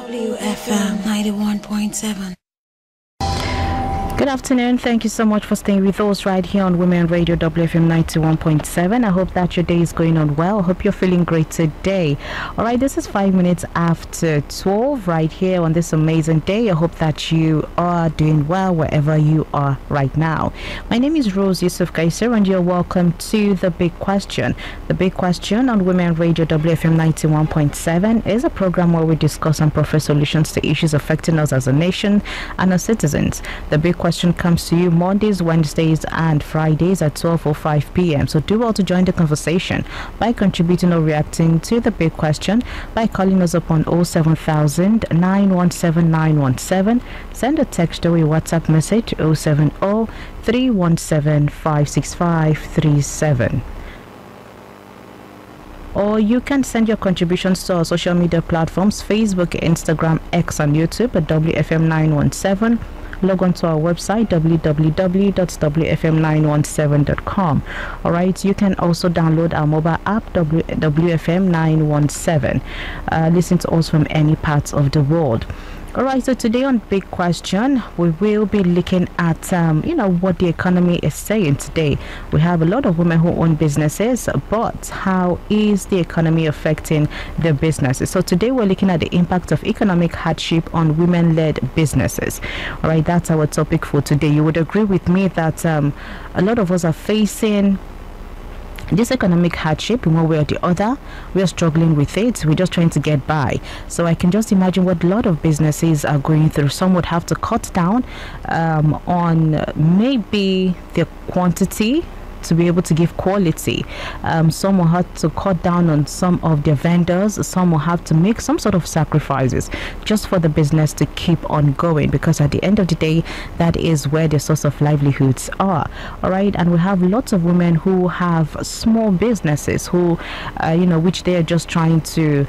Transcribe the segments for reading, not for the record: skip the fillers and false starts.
WFM 91.7. Good afternoon. Thank you so much for staying with us right here on Women Radio WFM 91.7. I hope that your day is going on well. I hope you're feeling great today. All right, this is 5 minutes after 12 right here on this amazing day. I hope that you are doing well wherever you are right now. My name is Rose Yusuf Kaiser and you're welcome to The Big Question. The Big Question on Women Radio WFM 91.7 is a program where we discuss and provide solutions to issues affecting us as a nation and as citizens. The Big Question comes to you Mondays, Wednesdays, and Fridays at 12:05 p.m. So do well to join the conversation by contributing or reacting to the big question by calling us up on 07000 917 917. Send a text or a WhatsApp message 070 317 56537. Or you can send your contributions to our social media platforms, Facebook, Instagram, X, and YouTube at WFM917. Log on to our website www.wfm917.com. all right, you can also download our mobile app WFM917. Listen to us from any parts of the world. All right, so today on Big Question, we will be looking at, what the economy is saying today. We have a lot of women who own businesses, but how is the economy affecting their businesses? So today we're looking at the impact of economic hardship on women-led businesses. All right, that's our topic for today. You would agree with me that a lot of us are facing this economic hardship in one way or the other. We are struggling with it. We're just trying to get by. So I can just imagine what a lot of businesses are going through. Some would have to cut down on maybe their quantity to be able to give quality. Some will have to cut down on some of their vendors. Some will have to make some sort of sacrifices just for the business to keep on going, because at the end of the day, that is where the source of livelihoods are. All right, and we have lots of women who have small businesses who, which they are just trying to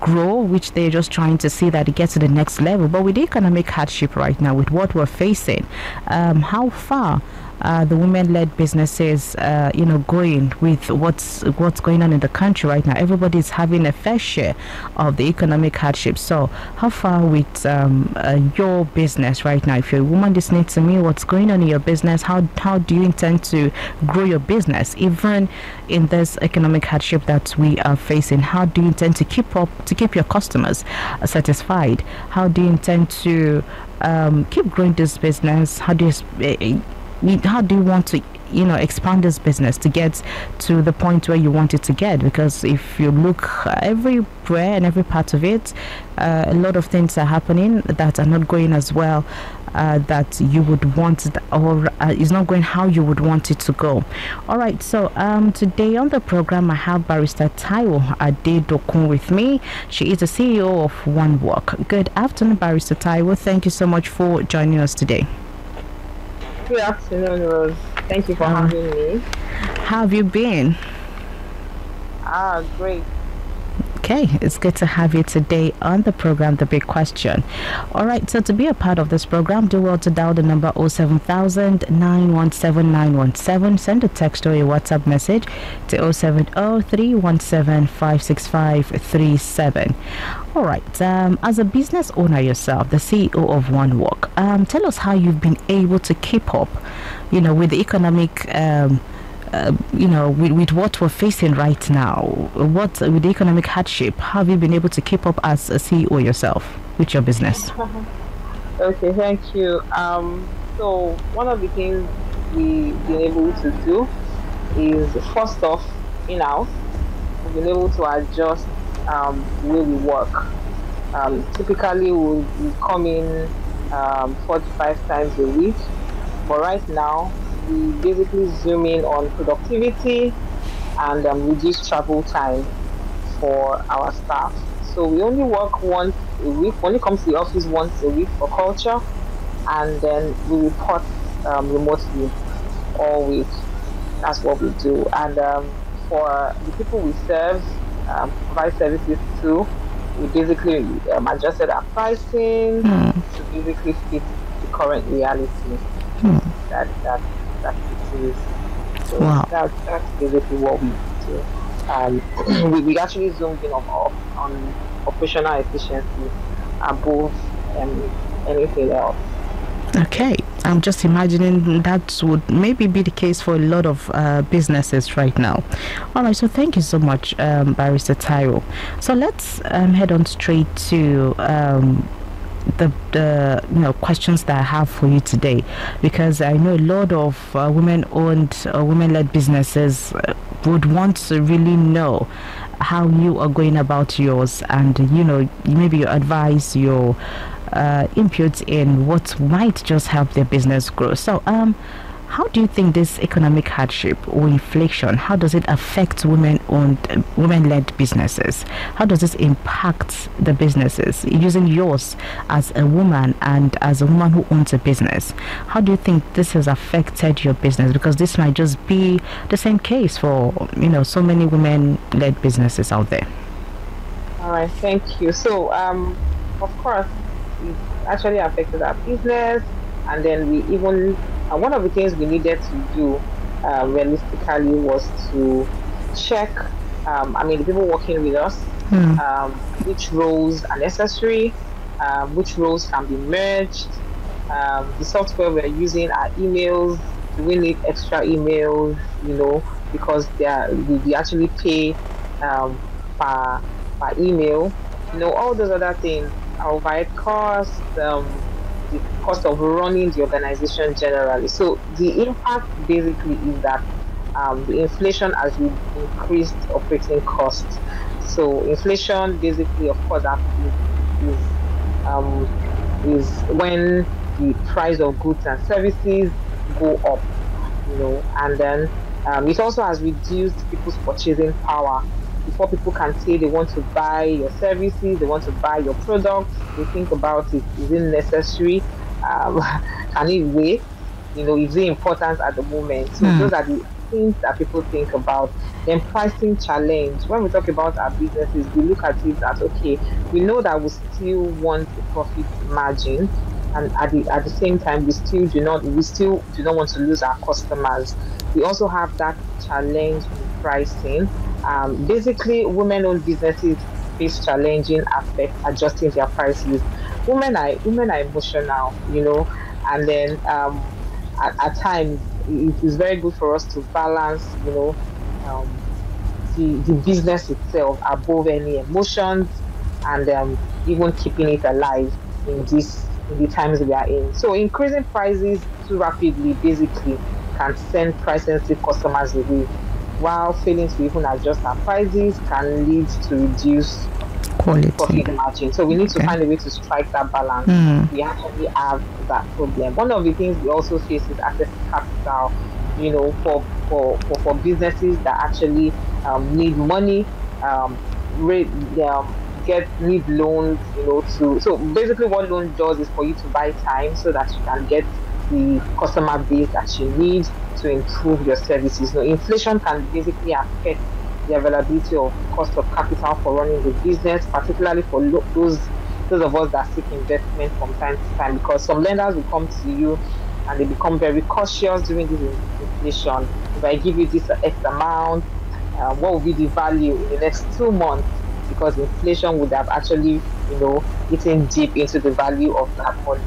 grow, which they're just trying to see that it gets to the next level. But with the economic hardship right now, with what we're facing, how far the women-led businesses, going with what's going on in the country right now? Everybody's having a fair share of the economic hardship. So how far with your business right now? If you're a woman listening to me, what's going on in your business? How do you intend to grow your business even in this economic hardship that we are facing? How do you intend to keep your customers satisfied? How do you intend to keep growing this business? How do you want to expand this business to get to the point where you want it to get? Because if you look everywhere and every part of it, a lot of things are happening that are not going as well that you would want, or is not going how you would want it to go. All right, so today on the program I have Barrister Taiwo Adedokun with me. She is the CEO of One Work. Good afternoon, Barrister Taiwo. Thank you so much for joining us today. Good afternoon, Rose. Thank you for having me. How have you been? Great. Okay, it's good to have you today on the program, The Big Question. All right, so to be a part of this program, do well to dial the number 07000 917 917. Send a text or a WhatsApp message to 070 317 56537. All right, as a business owner yourself, the CEO of One Work, tell us how you've been able to keep up, with the economic with what we're facing right now. With the economic hardship, how have you been able to keep up as a CEO yourself with your business? Okay, thank you. So one of the things we've been able to do is, first off, in-house, we've been able to adjust the way we work. Typically, we come in 4 to 5 times a week, but right now, we basically zoom in on productivity and reduce travel time for our staff. So we only work once a week, only come to the office once a week for culture, and then we report remotely all week. That's what we do. And for the people we serve, provide services to, we basically adjusted our pricing to basically fit the current reality that it is. So wow. That's basically what we do. We actually zoomed in on operational efficiency above anything else. Okay, I'm just imagining that would maybe be the case for a lot of businesses right now. All right, so thank you so much, Barrister Tyro. So let's head on straight to the questions that I have for you today, because I know a lot of women-owned or women-led businesses would want to really know how you are going about yours, and maybe your advice, your input in what might just help their business grow. So how do you think this economic hardship or inflation, how does it affect women-owned, women-led businesses? How does this impact the businesses? Using yours as a woman and as a woman who owns a business, how do you think this has affected your business? Because this might just be the same case for, so many women-led businesses out there. All right, thank you. So, of course, it actually affected our business, and then we even one of the things we needed to do realistically was to check. The people working with us, which roles are necessary, which roles can be merged, the software we're using, our emails. Do we need extra emails? Because we actually pay per email. All those other things, our overhead costs, the cost of running the organization generally. So the impact basically is that the inflation has increased operating costs. So inflation basically, of course, that is when the price of goods and services go up, and then it also has reduced people's purchasing power. Before people can say they want to buy your services, they want to buy your products, they think about it. Is it necessary? Can it wait? Is it important at the moment? So those are the things that people think about. Then pricing challenge. When we talk about our businesses, we look at it as, okay, we know that we still want a profit margin, and at the same time we still do not want to lose our customers. We also have that challenge in pricing. Basically, women-owned businesses face challenging aspect adjusting their prices. Women are emotional, and then at times it is very good for us to balance, the business itself above any emotions, and even keeping it alive in the times we are in. So increasing prices too rapidly basically can send price sensitive customers away, while failing to even adjust our prices can lead to reduced Quality profit margin. So we need to find a way to strike that balance. We actually have that problem. One of the things we also face is access to capital, for businesses that actually need money, need loans, so basically what loan does is for you to buy time so that you can get the customer base that you need to improve your services. Inflation can basically affect the availability of cost of capital for running the business, particularly for those of us that seek investment from time to time, because some lenders will come to you and they become very cautious during this inflation. If I give you this X amount, what will be the value in the next 2 months? Because inflation would have actually, eaten deep into the value of that money.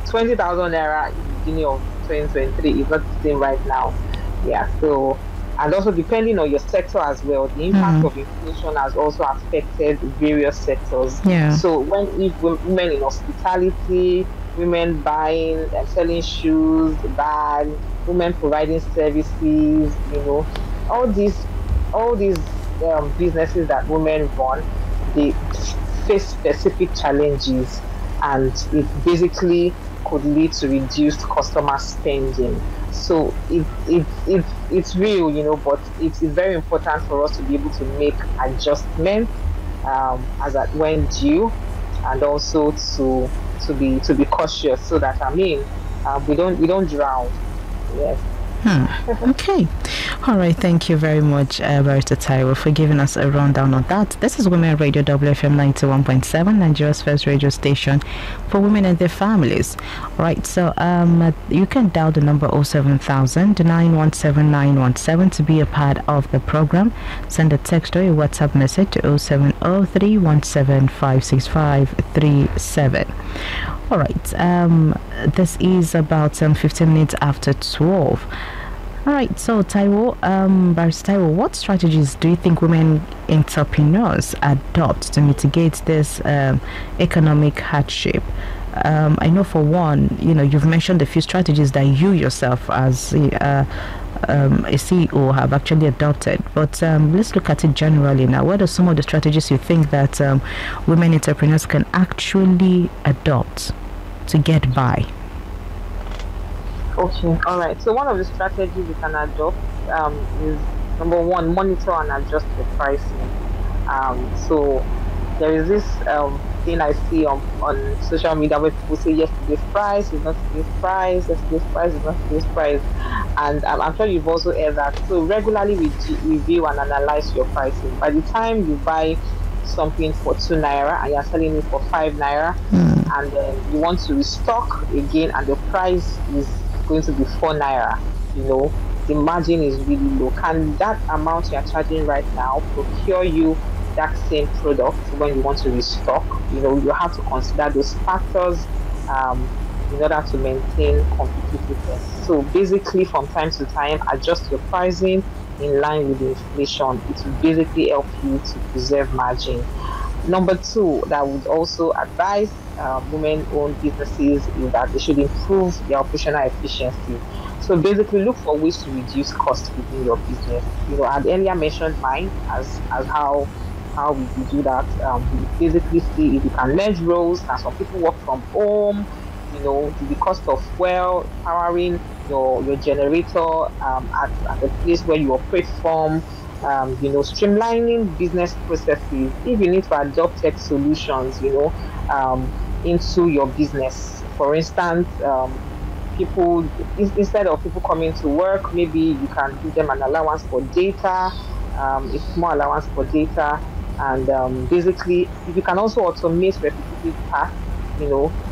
20,000 naira in the beginning of 2023 is not the same right now. Yeah, so, and also depending on your sector as well, the impact of inflation has also affected various sectors. Yeah. So if women in hospitality, women buying and selling shoes, bags, women providing services, all these businesses that women run, they face specific challenges, and it basically could lead to reduced customer spending. So it's real, but it is very important for us to be able to make adjustments as at when due, and also to be cautious so that we don't drown. Yes. Okay. All right, thank you very much, Barrister Taiwo, for giving us a rundown on that. This is Women Radio WFM 91.7, Nigeria's first radio station for women and their families. All right, so you can dial the number 07000 917 917 to be a part of the program. Send a text or a WhatsApp message to 070 All right, this is about 15 minutes after 12. All right, so Barrister Taiwo, what strategies do you think women entrepreneurs adopt to mitigate this economic hardship? I know for one, you've mentioned a few strategies that you yourself as a CEO have actually adopted, but let's look at it generally now. What are some of the strategies you think that women entrepreneurs can actually adopt to get by? Okay, all right. So one of the strategies you can adopt is number one, monitor and adjust the pricing. So there is this thing I see on social media where people say yesterday's price is not today's price, yesterday's price is not today's price, and I'm sure you've also heard that. So regularly review and analyze your pricing. By the time you buy something for 2 naira and you're selling it for 5 naira, and then you want to restock again and the price is going to be 4 naira, the margin is really low. Can that amount you're charging right now procure you that same product when you want to restock? You have to consider those factors in order to maintain competitiveness. So basically, from time to time, adjust your pricing in line with the inflation. It will basically help you to preserve margin. Number two, that I would also advise women-owned businesses is that they should improve their operational efficiency. So basically, look for ways to reduce costs within your business. I had earlier mentioned mine as how we do that. We basically see if you can merge roles. Now, some people work from home. The cost of fuel, powering your generator at the place where you operate from. Streamlining business processes. If you need to adopt tech solutions, into your business. For instance, people, instead of people coming to work, maybe you can give them an allowance for data, a small allowance for data, and basically, you can also automate repetitive tasks,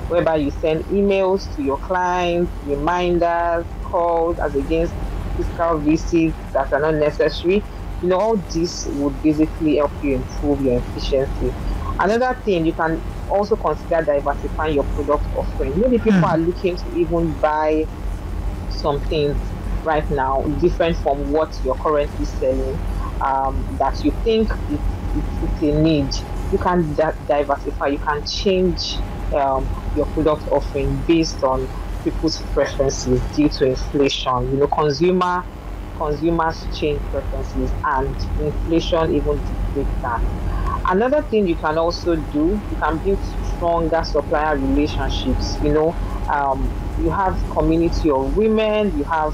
whereby you send emails to your clients, reminders, calls as against physical visits that are not necessary. All this would basically help you improve your efficiency. Another thing, you can also consider diversifying your product offering. Maybe people are looking to even buy some things right now different from what you're currently selling, that you think it's a need. You can diversify. You can change your product offering based on people's preferences due to inflation. Consumers change preferences, and inflation even dictates that. Another thing you can also do, you can build stronger supplier relationships. You have community of women, you have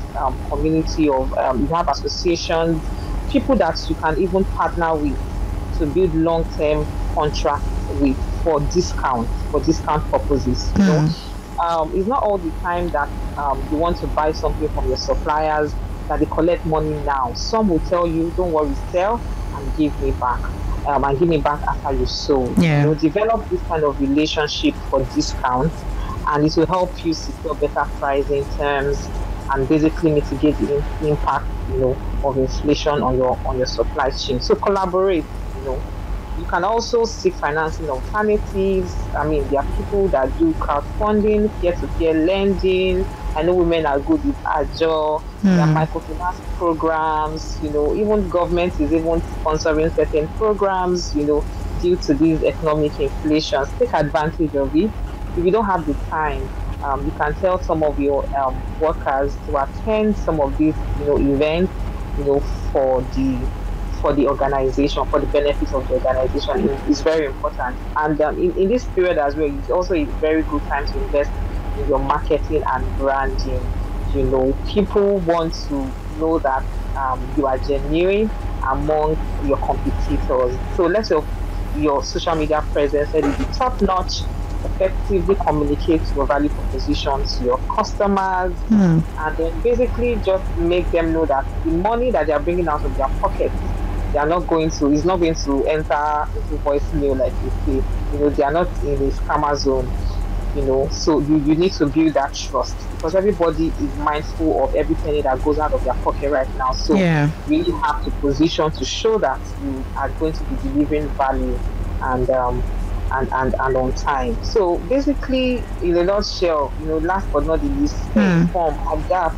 community of you have associations, people that you can even partner with to build long-term contracts with for discount purposes. It's not all the time that you want to buy something from your suppliers that they collect money now. Some will tell you, don't worry, sell and give me back. And give me back after you sold. Yeah. Develop this kind of relationship for discounts, and it will help you secure better pricing terms and basically mitigate the impact, of inflation on your supply chain. So collaborate. You can also seek financing alternatives. There are people that do crowdfunding, peer-to-peer lending. I know women are good with Agile. There are microfinance programs. Even government is even sponsoring certain programs. Due to these economic inflations, take advantage of it. If you don't have the time, you can tell some of your workers to attend some of these, events. For the organization, for the benefits of the organization, is very important. And in this period as well, it's also a very good time to invest in your marketing and branding. People want to know that you are genuine among your competitors. So let your social media presence let it be top notch. effectively communicate your value proposition to your customers, and then basically just make them know that the money that they are bringing out of their pockets, they are not going to, is not going to enter into voicemail like you say. They are not in a scammer zone. So you need to build that trust, because everybody is mindful of every penny that goes out of their pocket right now. So Yeah. you really have to position to show that you are going to be delivering value, and and on time. So basically, in a nutshell, last but not the least, stay informed, adapt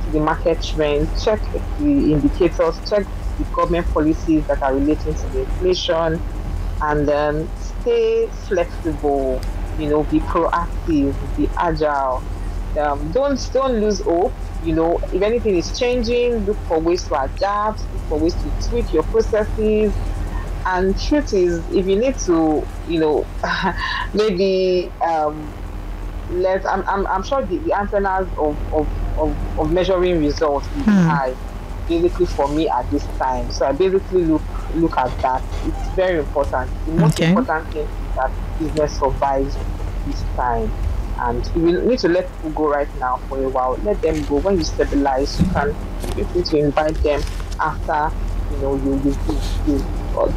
to the market trend, check the indicators, check the government policies that are relating to the inflation, and then stay flexible. Be proactive, be agile. Don't lose hope. If anything is changing, look for ways to adapt, look for ways to tweak your processes. And truth is, if you need to, maybe I'm sure the antennas of measuring results is high, basically for me at this time. So I basically look at that. It's very important. The most important thing is that business survives this time. And if you need to let people go right now for a while, let them go. When you stabilize, you can feel free to invite them after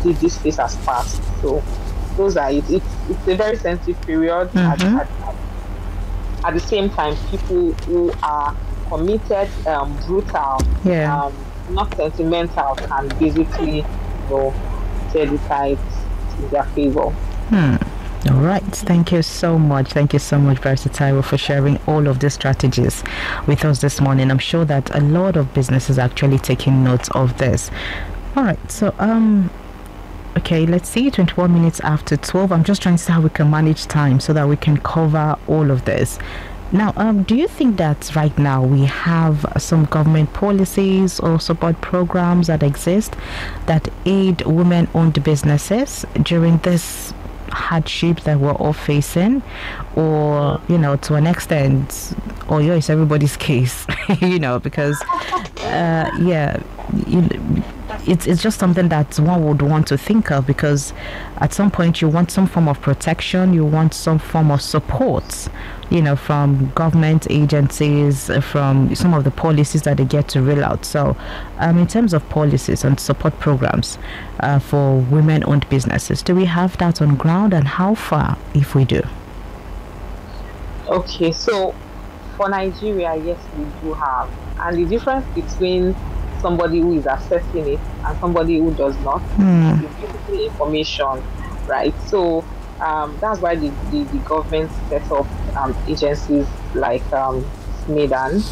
this phase has passed. So those are it. It's a very sensitive period. At the same time, people who are committed, brutal, not sentimental, can basically set the tide in their favor. All right. Thank you so much. Thank you so much, Versatile, for sharing all of these strategies with us this morning. I'm sure that a lot of businesses are actually taking note of this. All right. So, okay, let's see, 21 minutes after 12. I'm just trying to see how we can manage time so that we can cover all of this. Now, do you think that right now we have some government policies or support programs that exist that aid women-owned businesses during this hardship that we're all facing? Or, to an extent, or it's everybody's case, because, it's just something that one would want to think of, because at some point you want some form of protection, you want some form of support, from government agencies, from some of the policies that they get to roll out. So in terms of policies and support programs for women-owned businesses, do we have that on ground, and how far, if we do? Okay, so for Nigeria, yes, we do have. And the difference between somebody who is assessing it and somebody who does not is basically information, right? So that's why the government set up agencies like SMEDAN,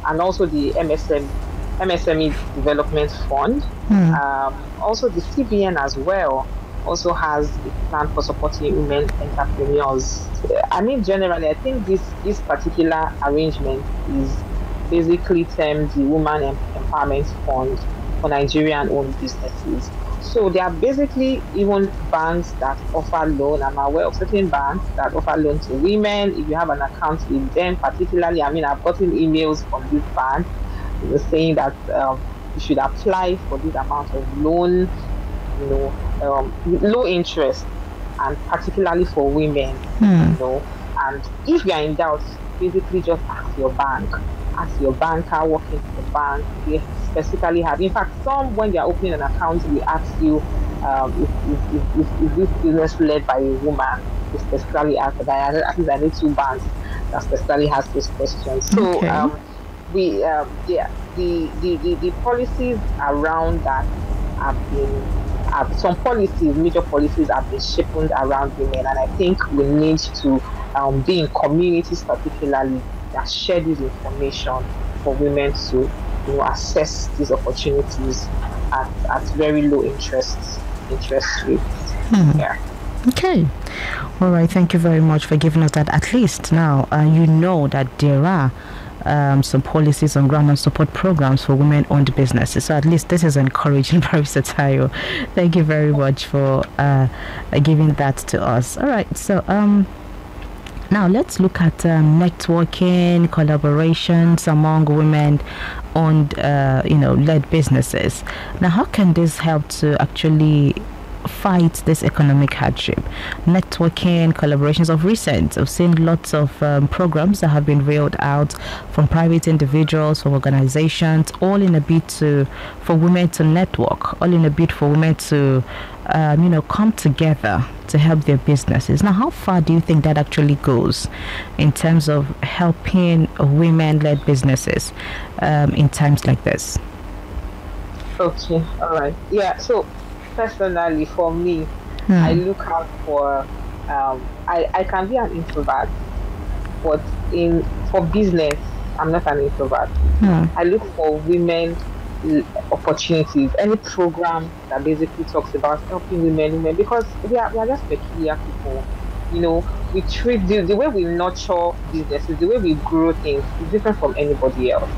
and also the MSME Development Fund. Also the CBN as well also has a plan for supporting women entrepreneurs. I mean, generally, I think this particular arrangement is basically termed the Women Empowerment Fund for Nigerian-owned businesses. So there are basically even banks that offer loan. I'm aware of certain banks that offer loan to women. If you have an account with them, particularly, I've gotten emails from this bank saying that you should apply for this amount of loan, low interest, and particularly for women, And if you are in doubt, basically just ask your banker working for the bank. They specifically have, in fact, some, when they are opening an account, they ask you is this business led by a woman. They specifically ask that. At least I need 2 banks that specifically has those questions. So the policies around that have been some major policies have been shaped around women, and I think we need to be in communities particularly that share this information for women to assess these opportunities at very low interest rates. Yeah. Okay. All right. Thank you very much for giving us that. At least now that there are some policies on ground and support programs for women-owned businesses. So at least this is encouraging, Versatile. Thank you very much for giving that to us. All right. So now let's look at networking, collaborations among women-owned, led businesses. Now, how can this help to actually fight this economic hardship? Networking, collaborations of recent. I've seen lots of programs that have been rolled out from private individuals, from organizations, all in a bid for women to network, all in a bid for women to come together to help their businesses. Now, how far do you think that actually goes in terms of helping women-led businesses in times like this? Okay, all right. Yeah, so personally, for me, I look out for, I can be an introvert, but for business, I'm not an introvert. I look for women opportunities, any program that basically talks about helping women, because we are just peculiar people. We treat the way we nurture businesses, the way we grow things is different from anybody else.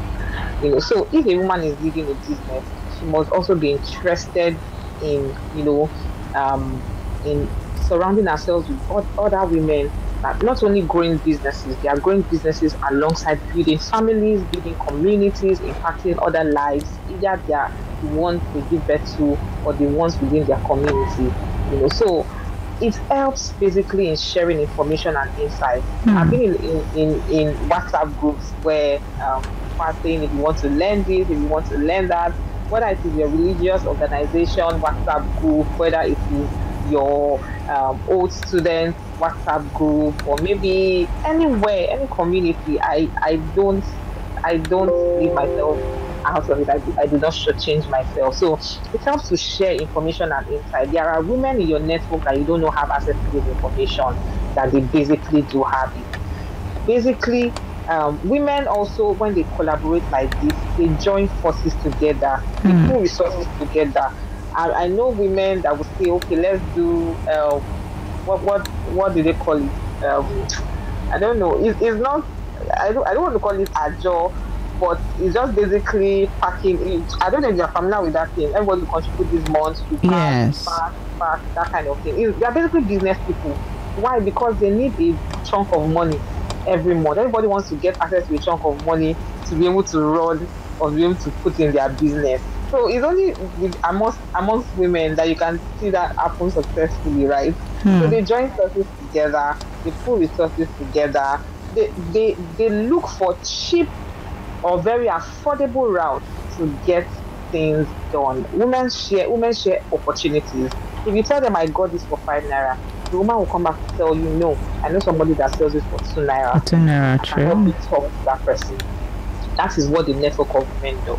So if a woman is leading a business, she must also be interested in, in surrounding ourselves with other women that not only growing businesses, they are growing businesses alongside building families, building communities, impacting other lives, either they are the ones they give birth to or the ones within their community. So it helps basically in sharing information and insight. I've been in WhatsApp groups where people are saying if you want to learn this, if you want to learn that, whether it is your religious organization WhatsApp group, whether it is your old student WhatsApp group, or maybe anywhere, any community. I don't leave myself out of it. I do not shortchange myself. So it helps to share information and insight. There are women in your network that you don't know have access to this information, that they basically do have it. Basically, women also, when they collaborate like this, they join forces together, they pool resources together. I know women that will say, okay, let's do what do they call it? I don't know. It's not. I don't want to call it a job, but it's just basically packing. I don't know if you're familiar with that thing. Everybody contribute this month to pack, that kind of thing. They're basically business people. Why? Because they need a chunk of money every month. Everybody wants to get access to a chunk of money to be able to run or be able to put in their business. So it's only amongst women that you can see that happen successfully, right? So they join forces together, they put resources together, they look for cheap or very affordable routes to get things done. Women share opportunities. If you tell them I got this for 5 naira, the woman will come back to tell you, no, I know somebody that sells this for 2 naira. 2 naira, true. Help me talk to that person. That is what the network of men will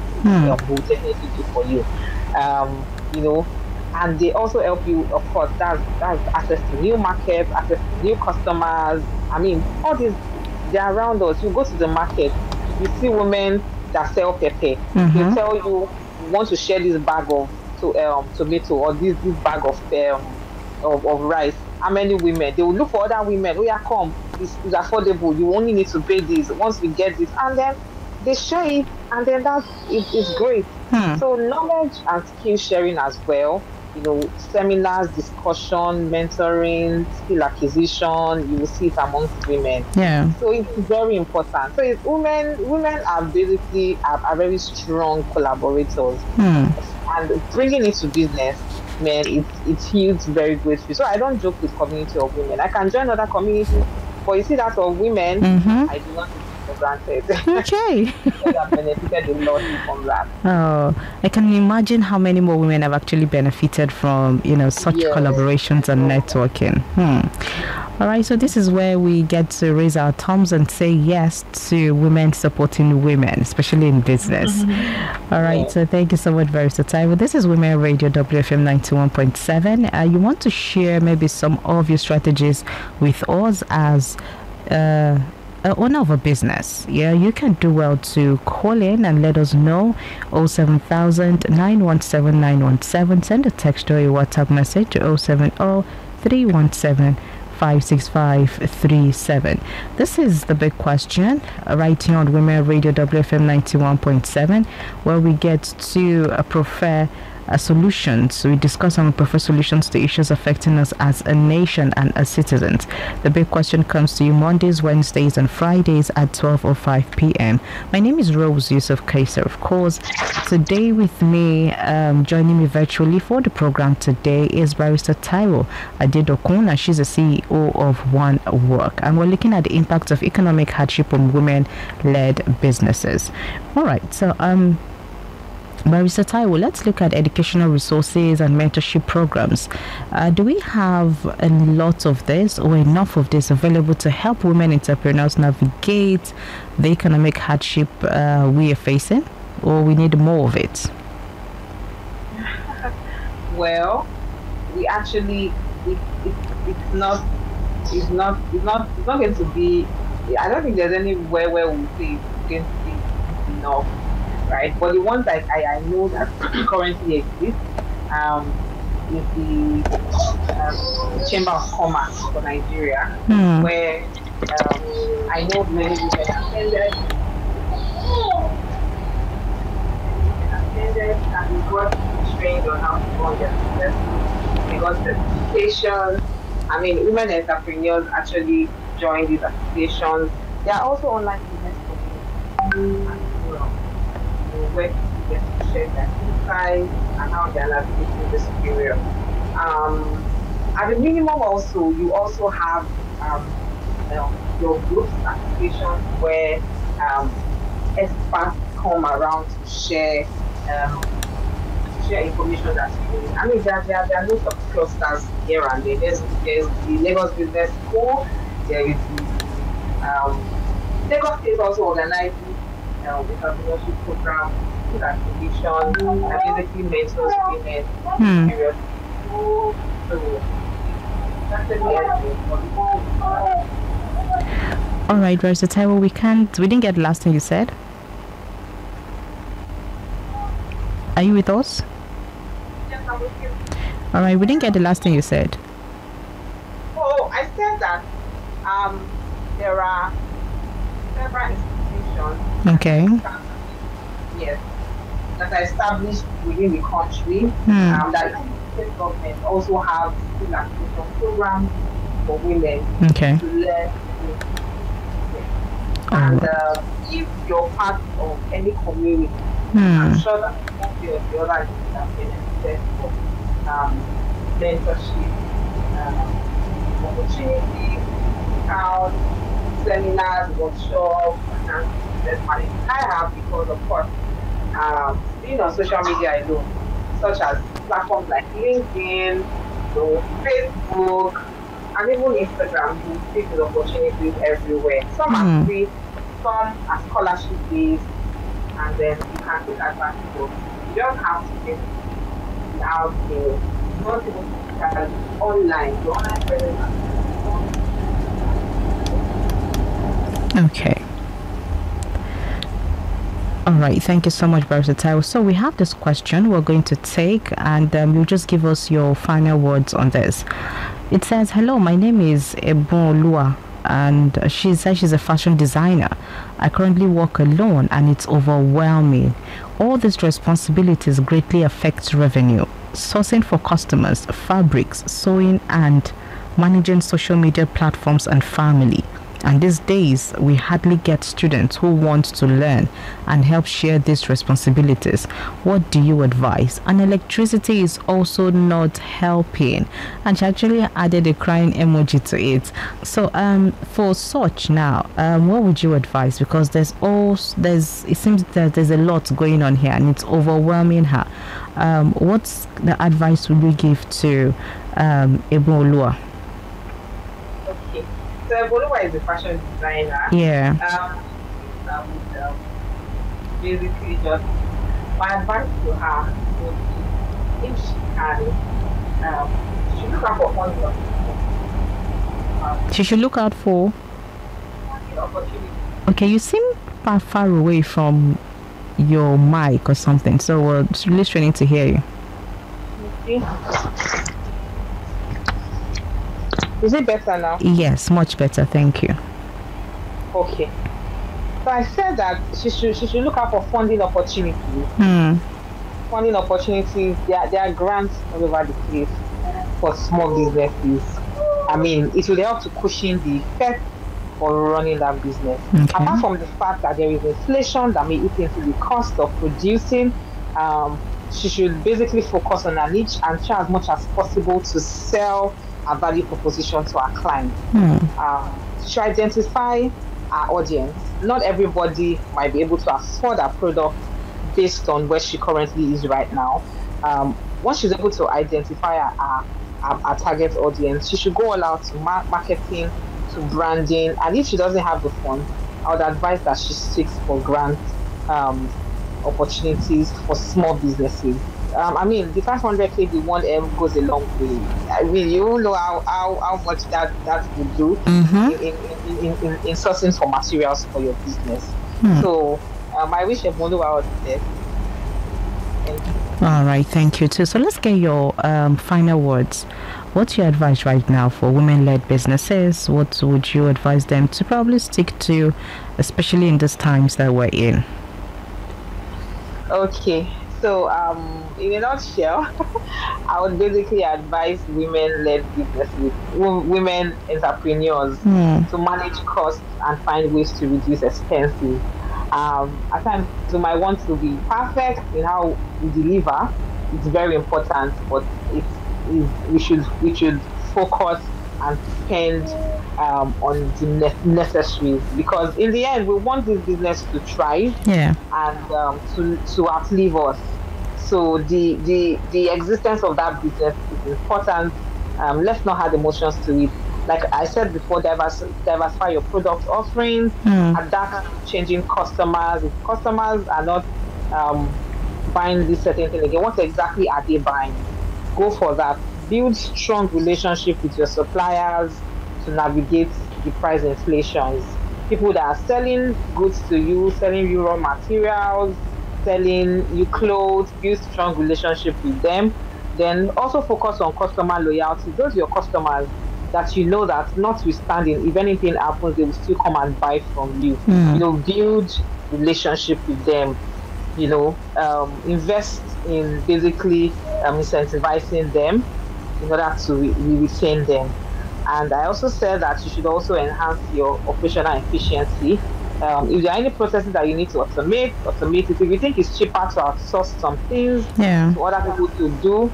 definitely do for you. And they also help you, of course, that's access to new markets, access to new customers. I mean, all these, they're around us. You go to the market, you see women that sell pepper. They tell you want to share this bag of tomato or this bag of rice. How many women? They will look for other women. Oh yeah, come. It's affordable. You only need to pay this once we get this, and then they share it, and then it's great. So knowledge and skill sharing as well. Seminars, discussion, mentoring, skill acquisition. You will see it amongst women. Yeah. So it's very important. So it's women are basically are very strong collaborators, and bringing it to business, man, it yields very greatly. So I don't joke with community of women. I can join other communities, but you see that of women, I do not take it for granted. Okay. I've benefited a lot from that. Oh, I can imagine how many more women have actually benefited from such collaborations and networking. All right, so this is where we get to raise our thumbs and say yes to women supporting women, especially in business. All right, so thank you so much, very versatile. This is Women Radio WFM 91.7. You want to share maybe some of your strategies with us as owner of a business? You can do well to call in and let us know. 07000 917 917. Send a text or a WhatsApp message to 070 317 56537. This is the big question right here on Women Radio WFM 91.7, where we get to prefer solutions. We discuss and we prefer solutions to issues affecting us as a nation and as citizens. The big question comes to you Mondays, Wednesdays, and Fridays at 12:05 p.m. My name is Rose Yusuf Kaiser, of course. Today with me, joining me virtually for the program today is Barrister Taiwo Adedokun, and she's the CEO of One Work. And we're looking at the impact of economic hardship on women-led businesses. All right, so Barrister Taiwo, let's look at educational resources and mentorship programs. Do we have a lot of this or enough of this available to help women entrepreneurs navigate the economic hardship we are facing, or we need more of it? Well, we actually it's not going to be. I don't think there's anywhere where we say it's going to be enough. Right, but the ones I know that currently exist is the Chamber of Commerce for Nigeria, where I know many women attended and we got trained on how to run their business. They got certifications. I mean, women entrepreneurs actually join these associations. There are also online business communities as well, where people get to share their insights and how they are navigating this period. At the minimum, also, you also have your groups, associations where experts come around to share information that's new. I mean, there are lots of clusters here and there. There's the Lagos Business School. There is the Lagos State also organizes entrepreneurship program, good activation, and basically mentors women period. So that's the All right, Barrister Taiwo, we didn't get the last thing you said. Are you with us? Yes, I'm with you. All right, we didn't get the last thing you said. Oh, I said that there are several institutions. Okay. Yes, that are established within the country. That the state government also have school activation programs for women to learn. And if you're part of any community, I'm sure that one way or the other you have benefited from mentorship, opportunities, seminars, workshops, and business management. I have because, of course, being on social media alone, such as platforms like LinkedIn, Facebook, and even Instagram, you see these opportunities everywhere. Some are free, some are scholarship based, and then you can take advantage of it. You don't have to get out there. You want to go online, your online presence. Okay. All right, thank you so much, Barrister Taiwo. So we have this question we're going to take, and you'll just give us your final words on this. It says, hello, my name is Ebon Lua, and she says she's a fashion designer. I currently work alone, and it's overwhelming. All these responsibilities greatly affect revenue, sourcing for customers, fabrics, sewing, and managing social media platforms and family. And these days, we hardly get students who want to learn and help share these responsibilities. What do you advise? And electricity is also not helping. And she actually added a crying emoji to it. So, for such now, what would you advise? Because it seems that there's a lot going on here, and it's overwhelming her. What's the advice would you give to Ebonolua? So Ebonolua is a fashion designer. Yeah. Basically, just my advice to her would be, if she can, she should look out for funding. She should look out for opportunity. Okay, you seem far away from your mic or something, so we're really struggling to hear you. Is it better now? Yes, much better, thank you. Okay. So I said that she should look out for funding opportunities. funding opportunities. There are grants all over the place for small businesses. I mean, it will help to cushion the effect for running that business. Okay. Apart from the fact that there is inflation that may eat into the cost of producing, she should basically focus on her niche and try as much as possible to sell a value proposition to our clients. She should identify our audience. Not everybody might be able to afford our product based on where she currently is right now. Once she's able to identify our target audience, she should go all out to marketing, to branding. And if she doesn't have the funds, I would advise that she seeks for grant opportunities for small businesses. I mean, the 500K, the 1M goes a long way. I mean, you all know how much that would do Mm-hmm. in sourcing for materials for your business. So, I wish everyone knew all the best. Thank you. All right, thank you too. So let's get your final words. What's your advice right now for women-led businesses? What would you advise them to probably stick to, especially in these times that we're in? Okay, so in a nutshell, I would basically advise women-led businesses, women entrepreneurs, Hmm. to manage costs and find ways to reduce expenses. At times, we might want to be perfect in how we deliver. It's very important, but we should focus and spend on the necessaries, because in the end, we want this business to thrive Yeah. and to outlive us. So the existence of that business is important. Let's not add emotions to it. Like I said before, diversify your product offerings, Hmm. adapt to changing customers. If customers are not um, buying this certain thing again, what exactly are they buying? Go for that. Build strong relationship with your suppliers to navigate the price inflations. People that are selling goods to you, selling you raw materials, selling you clothes, build strong relationship with them. Then also focus on customer loyalty. Those are your customers that you know that notwithstanding, if anything happens, they will still come and buy from you. Hmm. Build relationship with them. Invest in basically incentivizing them in order to retain them. And I also said that you should also enhance your operational efficiency. If there are any processes that you need to automate it. If you think it's cheaper to outsource some things Yeah. to other people to do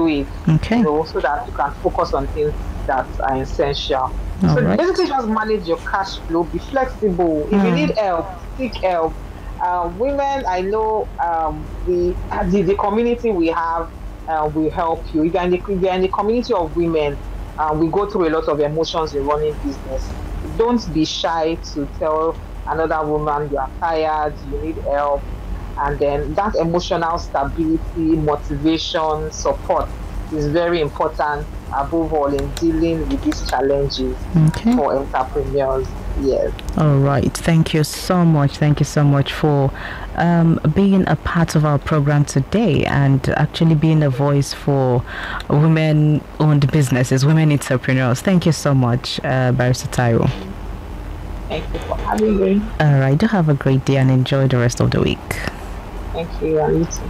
it, Okay. so that you can focus on things that are essential. All So right. basically, just manage your cash flow, be flexible. If you Hmm. need help, seek help. Women, I know the community we have will help you. If you're in the community of women, we go through a lot of emotions in running business. Don't be shy to tell another woman you are tired, you need help, and then that emotional stability, motivation, support is very important above all in dealing with these challenges Okay. for entrepreneurs. Yes. All right. Thank you so much. Thank you so much for being a part of our program today and actually being a voice for women-owned businesses, women entrepreneurs. Thank you so much, Barrister Taiwo. Thank you for having me. All right. Do have a great day and enjoy the rest of the week. Thank you, and you too.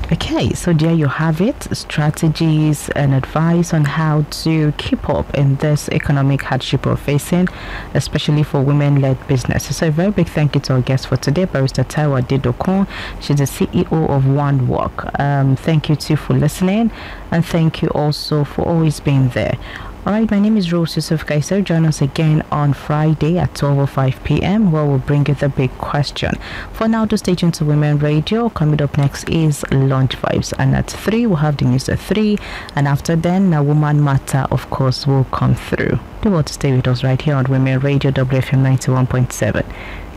Okay, so there you have it, strategies and advice on how to keep up in this economic hardship we're facing, especially for women-led businesses. So a very big thank you to our guest for today, Barrister Taiwo Adedokun. She's the CEO of One Work. Thank you too for listening, and thank you also for always being there. All right, my name is Rose Yusuf Kaiser. Join us again on Friday at 12:05 p.m. where we'll bring you the big question. For now, to stay tuned to Women Radio. Coming up next is Lunch Vibes, and at 3 we'll have the news at 3, and after then, a Woman Matter, of course, will come through. Do want to stay with us right here on Women Radio WFM 91.7.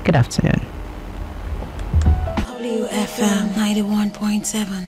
Good afternoon. WFM 91.7.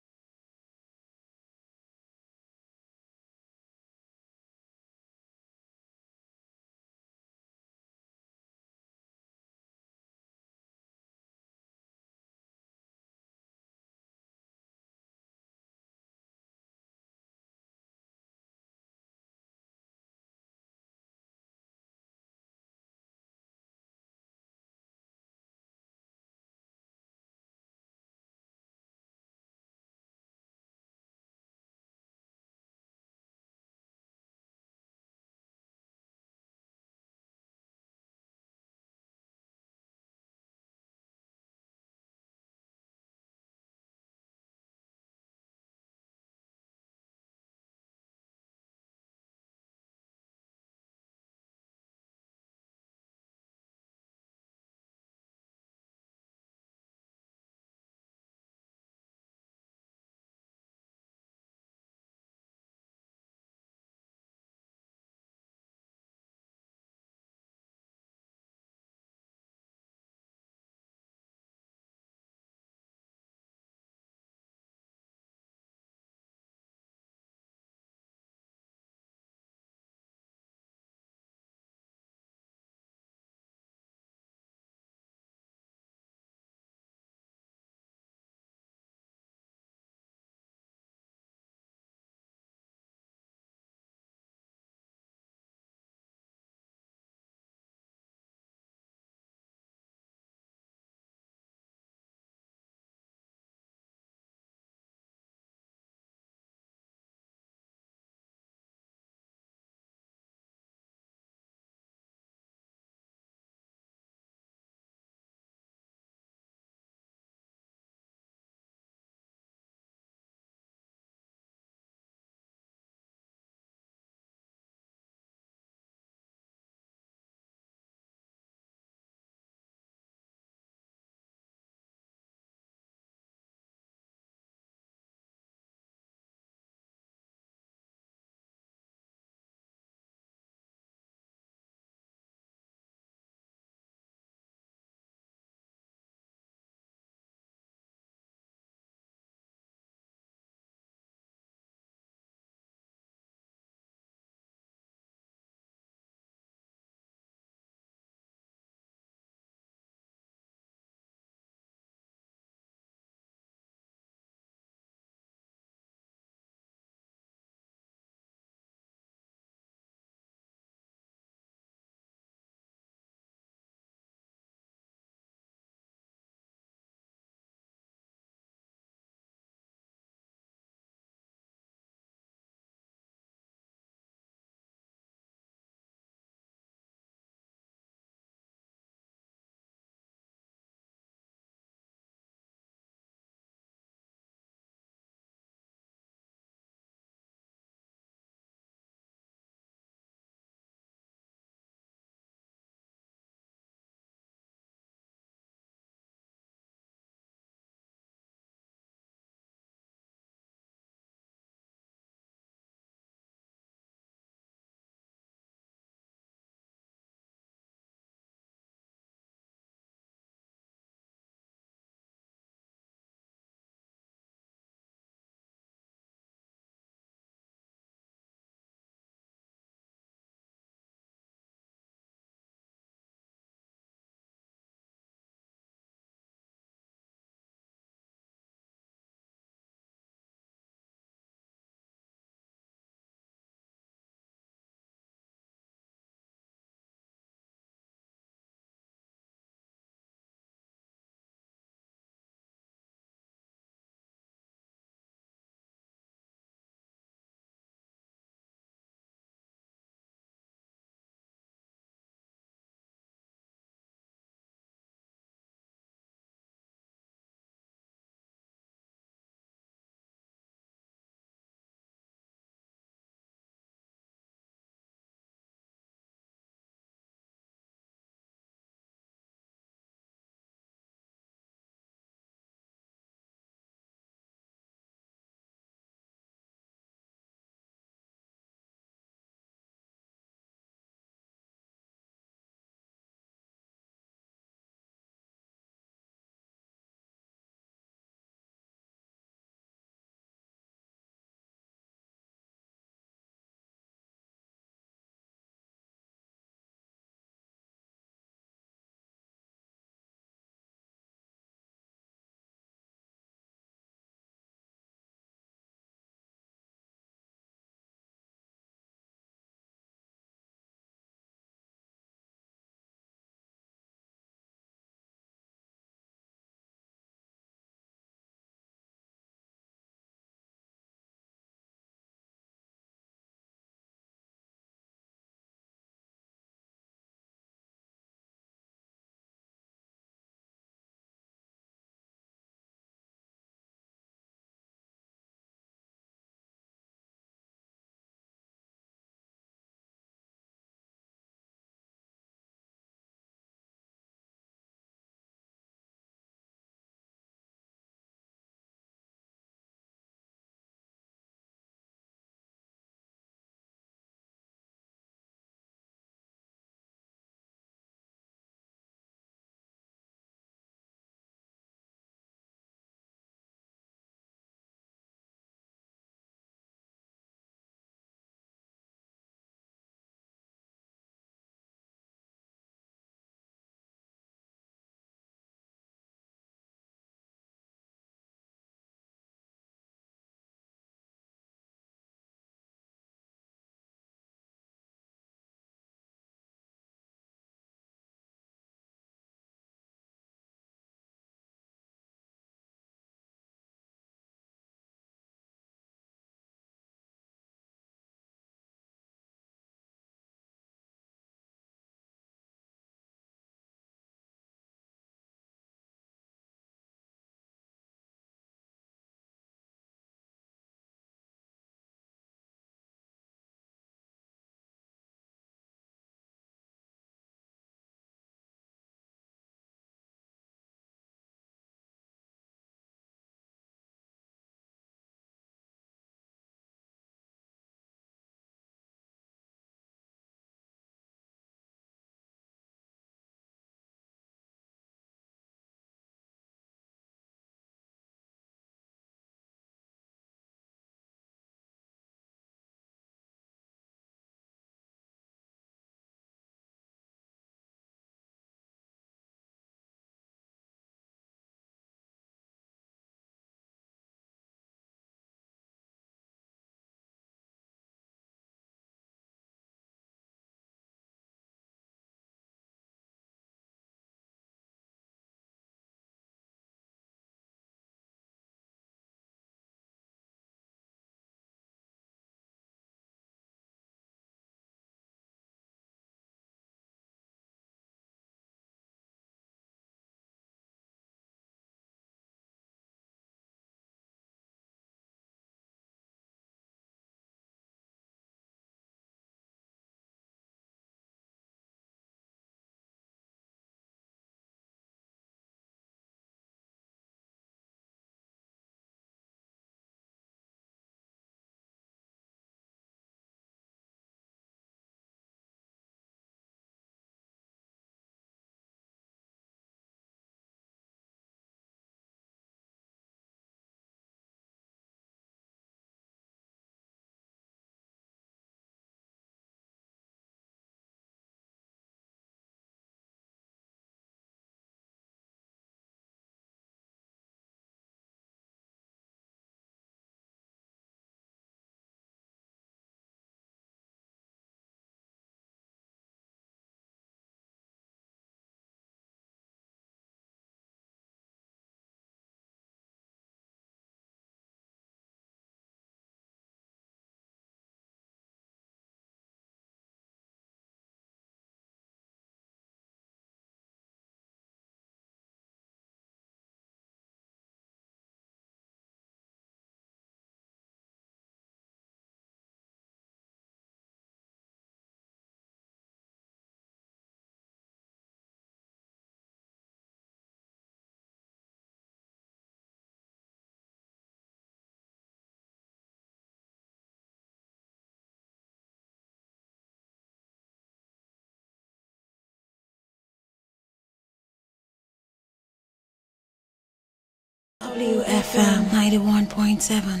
WFM 91.7.